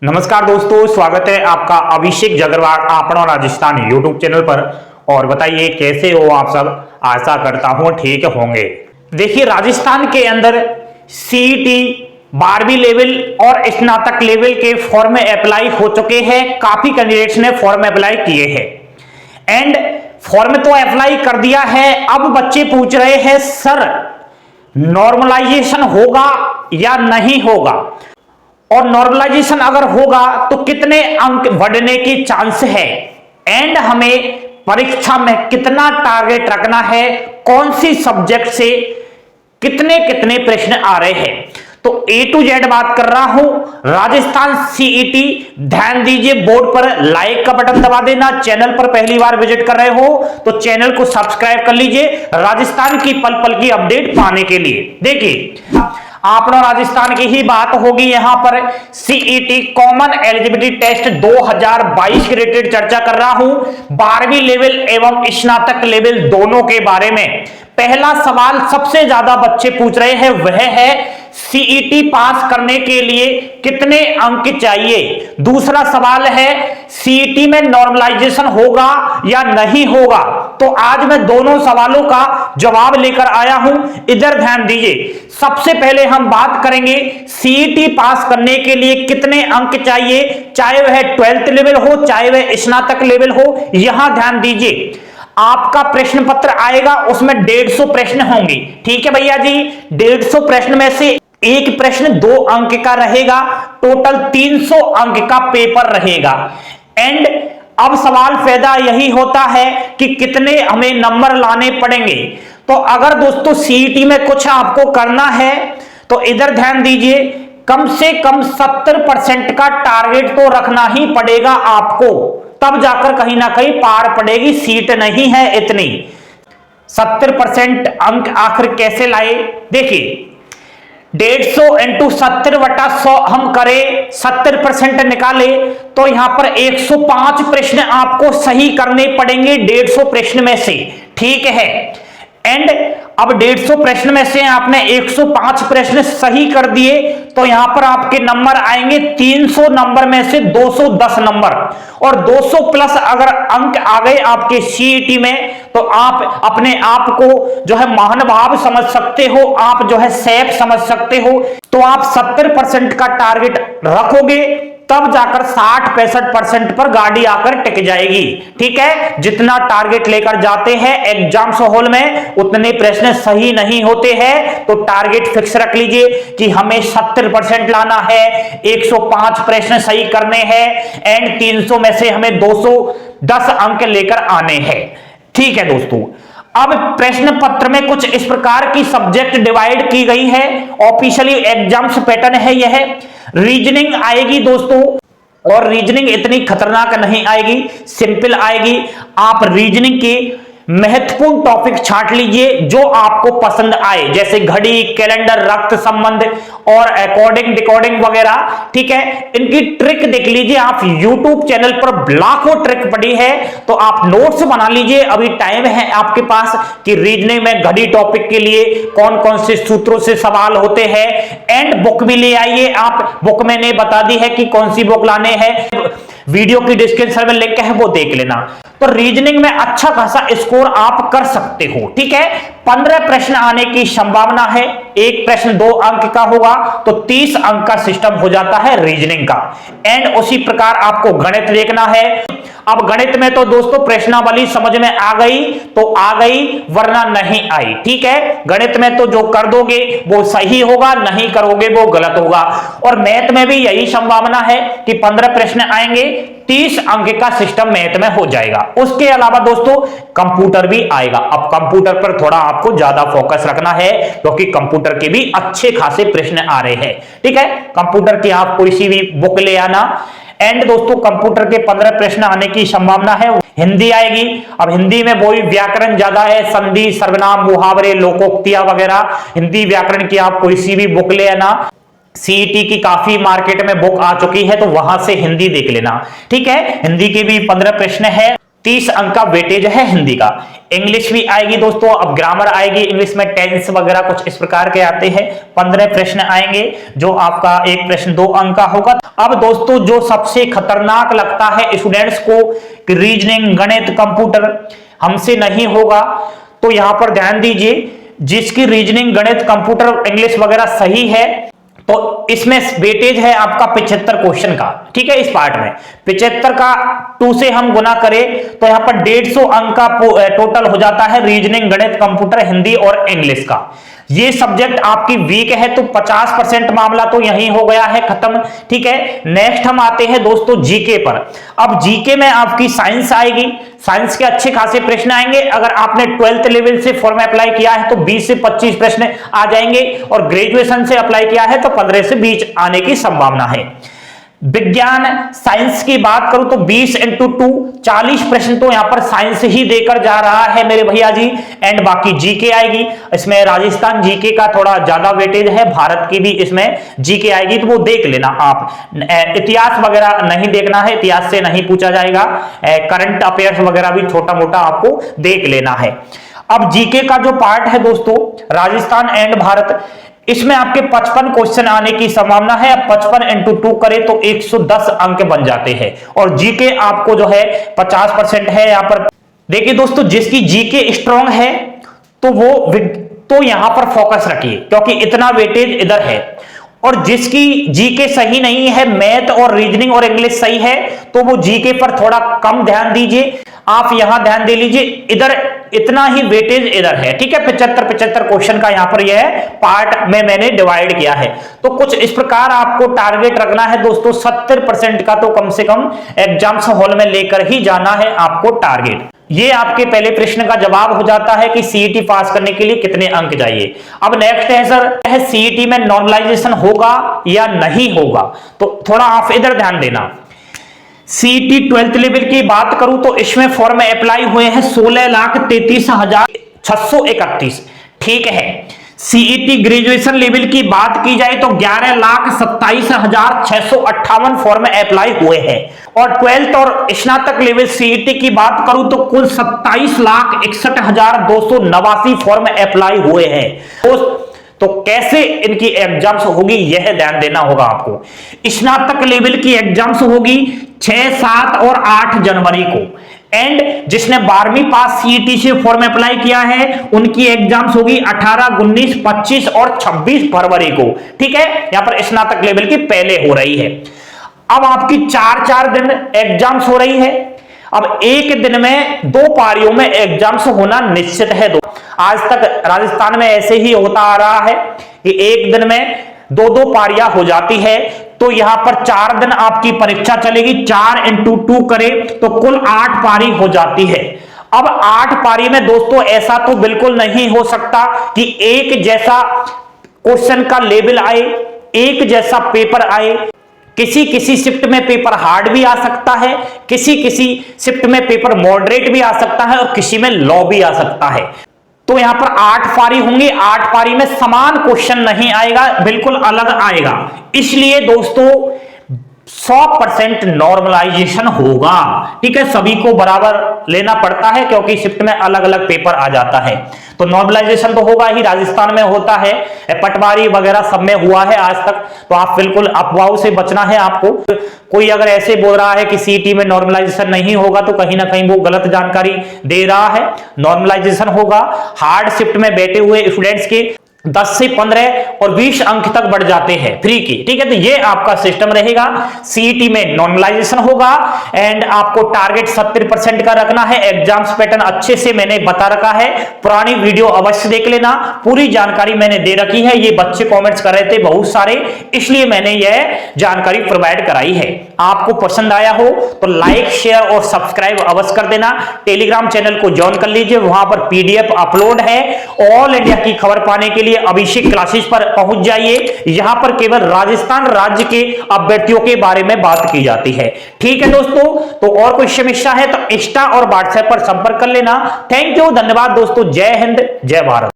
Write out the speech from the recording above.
नमस्कार दोस्तों, स्वागत है आपका अभिषेक जगरवाल आपना राजस्थान यूट्यूब चैनल पर। और बताइए कैसे हो आप सब। आशा करता हूं ठीक होंगे। देखिए, राजस्थान के अंदर सीईटी 12वीं लेवल और स्नातक लेवल के फॉर्म अप्लाई हो चुके हैं। काफी कैंडिडेट्स ने फॉर्म अप्लाई किए हैं एंड फॉर्म तो अप्लाई कर दिया है। अब बच्चे पूछ रहे हैं सर नॉर्मलाइजेशन होगा या नहीं होगा, और नॉर्मलाइजेशन अगर होगा तो कितने अंक बढ़ने के चांस है, एंड हमें परीक्षा में कितना टारगेट रखना है, कौन सी सब्जेक्ट से कितने कितने प्रश्न आ रहे हैं। तो ए टू जेड बात कर रहा हूं राजस्थान सीईटी। ध्यान दीजिए, बोर्ड पर लाइक का बटन दबा देना। चैनल पर पहली बार विजिट कर रहे हो तो चैनल को सब्सक्राइब कर लीजिए राजस्थान की पल पल की अपडेट पाने के लिए। देखिए, आपने राजस्थान की ही बात होगी। यहां पर सीईटी कॉमन एलिजिबिलिटी टेस्ट 2022 के रिलेटेड चर्चा कर रहा हूं। 12वीं लेवल एवं स्नातक लेवल दोनों के बारे में पहला सवाल सबसे ज्यादा बच्चे पूछ रहे हैं, वह है सीईटी पास करने के लिए कितने अंक चाहिए। दूसरा सवाल है सीईटी में नॉर्मलाइजेशन होगा या नहीं होगा। तो आज मैं दोनों सवालों का जवाब लेकर आया हूं, इधर ध्यान दीजिए। सबसे पहले हम बात करेंगे सीईटी पास करने के लिए कितने अंक चाहिए, चाहे वह 12th लेवल हो चाहे वह स्नातक लेवल हो। यहां ध्यान दीजिए, आपका प्रश्न पत्र आएगा, उसमें 150 प्रश्न होंगे। ठीक है भैया जी, 150 प्रश्न में से एक प्रश्न 2 अंक का रहेगा, टोटल 300 अंक का पेपर रहेगा। एंड अब सवाल पैदा यही होता है कि कितने हमें नंबर लाने पड़ेंगे। तो अगर दोस्तों सीईटी में कुछ आपको करना है तो इधर ध्यान दीजिए, कम से कम 70% का टारगेट तो रखना ही पड़ेगा आपको, तब जाकर कहीं ना कहीं पार पड़ेगी। सीट नहीं है इतनी। 70% अंक आखिर कैसे लाए, देखिए 150 इंटू 70/100 हम करें, 70% निकाले तो यहां पर 105 प्रश्न आपको सही करने पड़ेंगे 150 प्रश्न में से। ठीक है, एंड अब 150 प्रश्न में से आपने 105 प्रश्न सही कर दिए तो यहां पर आपके नंबर आएंगे 300 नंबर में से 210 नंबर, और 200 प्लस अगर अंक आ गए आपके सीईटी में तो आप अपने आप को जो है महानुभाव समझ सकते हो, आप जो है सेफ समझ सकते हो। तो आप 70% का टारगेट रखोगे तब जाकर 60-65% पर गाड़ी आकर टिक जाएगी। ठीक है, जितना टारगेट लेकर जाते हैं एग्जाम्स हॉल में उतने प्रश्न सही नहीं होते हैं। तो टारगेट फिक्स रख लीजिए कि हमें 70% लाना है, 105 प्रश्न सही करने हैं, एंड 300 में से हमें 210 अंक लेकर आने हैं। ठीक है दोस्तों, अब प्रश्न पत्र में कुछ इस प्रकार की सब्जेक्ट डिवाइड की गई है। ऑफिशियली एग्जाम्स पैटर्न है यह। रीजनिंग आएगी दोस्तों, और रीजनिंग इतनी खतरनाक नहीं आएगी, सिंपल आएगी। आप रीजनिंग की महत्वपूर्ण टॉपिक छांट लीजिए जो आपको पसंद आए, जैसे घड़ी, कैलेंडर, रक्त संबंध और अकॉर्डिंग डिकोडिंग वगैरह। ठीक है, इनकी ट्रिक देख लीजिए। आप YouTube चैनल पर लाखों ट्रिक पड़ी है, तो आप नोट्स बना लीजिए। अभी टाइम है आपके पास कि रीजनिंग में घड़ी टॉपिक के लिए कौन कौन से सूत्रों से सवाल होते हैं, एंड बुक भी ले आइए। आप बुक मैंने बता दी है कि कौन सी बुक लाने हैं, वीडियो की डिस्क्रिप्शन में लिंक है, वो देख लेना। तो रीजनिंग में अच्छा खासा स्कोर आप कर सकते हो। ठीक है, 15 प्रश्न आने की संभावना है। एक प्रश्न 2 अंक का होगा तो 30 अंक का सिस्टम हो जाता है रीजनिंग का। एंड उसी प्रकार आपको गणित देखना है। अब गणित में तो दोस्तों प्रश्नावली समझ में आ गई तो आ गई, वरना नहीं आई। ठीक है, गणित में तो जो कर दोगे वो सही होगा, नहीं करोगे वो गलत होगा। और मैथ में भी यही संभावना है कि 15 प्रश्न आएंगे, 30 अंक का सिस्टम मैथ में हो जाएगा। उसके अलावा दोस्तों कंप्यूटर भी आएगा। अब कंप्यूटर पर थोड़ा आपको ज्यादा फोकस रखना है क्योंकि कंप्यूटर के भी अच्छे खासे प्रश्न आ रहे हैं। ठीक है, कंप्यूटर की आप कोई सी भी बुक ले आना। एंड दोस्तों कंप्यूटर के 15 प्रश्न आने की संभावना है। हिंदी आएगी। अब हिंदी में वही व्याकरण ज्यादा है, संधि, सर्वनाम, मुहावरे, लोकोक्तियां वगैरह। हिंदी व्याकरण की आप कोई सी भी बुक ले आना। सीईटी की काफी मार्केट में बुक आ चुकी है तो वहां से हिंदी देख लेना। ठीक है, हिंदी के भी 15 प्रश्न है। 30 अंक का वेटेज है हिंदी का। इंग्लिश भी आएगी दोस्तों, अब ग्रामर आएगी, इंग्लिश में टेंस वगैरह कुछ इस प्रकार के आते हैं। 15 प्रश्न आएंगे, जो आपका एक प्रश्न 2 अंक का होगा। अब दोस्तों जो सबसे खतरनाक लगता है स्टूडेंट्स को कि रीजनिंग, गणित, कंप्यूटर हमसे नहीं होगा, तो यहां पर ध्यान दीजिए, जिसकी रीजनिंग, गणित, कंप्यूटर, इंग्लिश वगैरह सही है तो इसमें वेटेज है आपका 75 क्वेश्चन का। ठीक है, इस पार्ट में 75 का 2 से हम गुना करें तो यहां पर 150 अंक का टोटल हो जाता है रीजनिंग, गणित, कंप्यूटर, हिंदी और इंग्लिश का। ये सब्जेक्ट आपकी वीक है तो 50% मामला तो यही हो गया है खत्म। ठीक है, नेक्स्ट हम आते हैं दोस्तों जीके पर। अब जीके में आपकी साइंस आएगी, साइंस के अच्छे खासे प्रश्न आएंगे। अगर आपने 12th लेवल से फॉर्म अप्लाई किया है तो 20 से 25 प्रश्न आ जाएंगे, और ग्रेजुएशन से अप्लाई किया है तो 15 से 20 आने की संभावना है। विज्ञान साइंस की बात करूं तो 20 × 2 40 प्रश्न तो यहां पर साइंस ही देकर जा रहा है मेरे भैया जी। एंड बाकी जीके आएगी, इसमें राजस्थान जीके का थोड़ा ज्यादा वेटेज है, भारत की भी इसमें जीके आएगी, तो वो देख लेना आप। इतिहास वगैरह नहीं देखना है, इतिहास से नहीं पूछा जाएगा। करंट अफेयर्स वगैरह भी छोटा मोटा आपको देख लेना है। अब जीके का जो पार्ट है दोस्तों, राजस्थान एंड भारत, इसमें आपके 55 क्वेश्चन आने की संभावना है। अब 55 × 2 करें तो 110 अंक बन जाते हैं, और जीके आपको जो है 50% है यहां पर। देखिए दोस्तों, जिसकी जीके स्ट्रांग है तो वो तो यहां पर फोकस रखिए, क्योंकि इतना वेटेज इधर है। और जिसकी जीके सही नहीं है, मैथ और रीजनिंग और इंग्लिश सही है, तो वो जीके पर थोड़ा कम ध्यान दीजिए। आप यहां ध्यान दे लीजिए, इधर इतना ही वेटेज इधर है। ठीक है, 75 क्वेश्चन का यहां पर यह पार्ट में मैंने डिवाइड किया है। तो कुछ इस प्रकार आपको टारगेट रखना है दोस्तों, 70% का तो कम से कम एग्जाम्स हॉल में लेकर ही जाना है आपको टारगेट। ये आपके पहले प्रश्न का जवाब हो जाता है कि सीईटी पास करने के लिए कितने अंक चाहिए। अब नेक्स्ट है सर, सीईटी में नॉर्मलाइजेशन होगा या नहीं होगा, तो थोड़ा आप इधर ध्यान देना। सीईटी 12th लेवल की बात करूं तो इसमें फॉर्म अप्लाई हुए हैं 16,33,631। ठीक है, सीईटी ग्रेजुएशन लेवल की बात की जाए तो 11,27,658 फॉर्म अप्लाई हुए हैं, और 12th और स्नातक लेवल सीईटी की बात करूं तो कुल 27,61,289 फॉर्म अप्लाई हुए हैं। तो कैसे इनकी एग्जाम्स होगी यह ध्यान देना होगा आपको। स्नातक लेवल की एग्जाम्स होगी 6, 7 और 8 जनवरी को, एंड जिसने 12वीं पास सीईटी से फॉर्म अप्लाई किया है उनकी एग्जाम्स होगी 18, 19, 25 और 26 फरवरी को। ठीक है, यहां पर स्नातक लेवल की पहले हो रही है। अब आपकी 4-4 दिन एग्जाम्स हो रही है। अब एक दिन में 2 पारियों में एग्जाम्स होना निश्चित है। आज तक राजस्थान में ऐसे ही होता आ रहा है कि एक दिन में 2-2 पारियां हो जाती है। तो यहां पर 4 दिन आपकी परीक्षा चलेगी, 4 × 2 करें तो कुल 8 पारी हो जाती है। अब 8 पारी में दोस्तों ऐसा तो बिल्कुल नहीं हो सकता कि एक जैसा क्वेश्चन का लेवल आए, एक जैसा पेपर आए। किसी शिफ्ट में पेपर हार्ड भी आ सकता है, किसी शिफ्ट में पेपर मॉडरेट भी आ सकता है, और किसी में लो भी आ सकता है। तो यहां पर 8 पारी होंगी, 8 पारी में समान क्वेश्चन नहीं आएगा, बिल्कुल अलग आएगा। इसलिए दोस्तों 100% नॉर्मलाइजेशन होगा। ठीक है, सभी को बराबर लेना पड़ता है क्योंकि शिफ्ट में अलग अलग पेपर आ जाता है, तो नॉर्मलाइजेशन तो होगा ही। राजस्थान में होता है, पटवारी वगैरह सब में हुआ है आज तक, तो आप बिल्कुल अफवाहों से बचना है आपको। कोई अगर ऐसे बोल रहा है कि सीईटी में नॉर्मलाइजेशन नहीं होगा तो कहीं ना कहीं वो गलत जानकारी दे रहा है। नॉर्मलाइजेशन होगा। हार्ड शिफ्ट में बैठे हुए स्टूडेंट्स के 10 से 15 और 20 अंक तक बढ़ जाते हैं फ्री की। ठीक है, तो ये आपका सिस्टम रहेगा। सीईटी में नॉर्मलाइजेशन होगा, एंड आपको टारगेट 70% का रखना है। एग्जाम्स पैटर्न अच्छे से मैंने बता रखा है, पुरानी वीडियो अवश्य देख लेना, पूरी जानकारी मैंने दे रखी है। ये बच्चे कमेंट्स कर रहे थे बहुत सारे, इसलिए मैंने यह जानकारी प्रोवाइड कराई है। आपको पसंद आया हो तो लाइक, शेयर और सब्सक्राइब अवश्य कर देना। टेलीग्राम चैनल को ज्वाइन कर लीजिए, वहां पर पीडीएफ अपलोड है। ऑल इंडिया की खबर पाने के लिए अभिषेक क्लासेस पर पहुंच जाइए। यहां पर केवल राजस्थान राज्य के अभ्यर्थियों के बारे में बात की जाती है। ठीक है दोस्तों, तो और कोई समस्या है तो इंस्टा और व्हाट्सएप पर संपर्क कर लेना। थैंक यू, धन्यवाद दोस्तों। जय हिंद, जय भारत।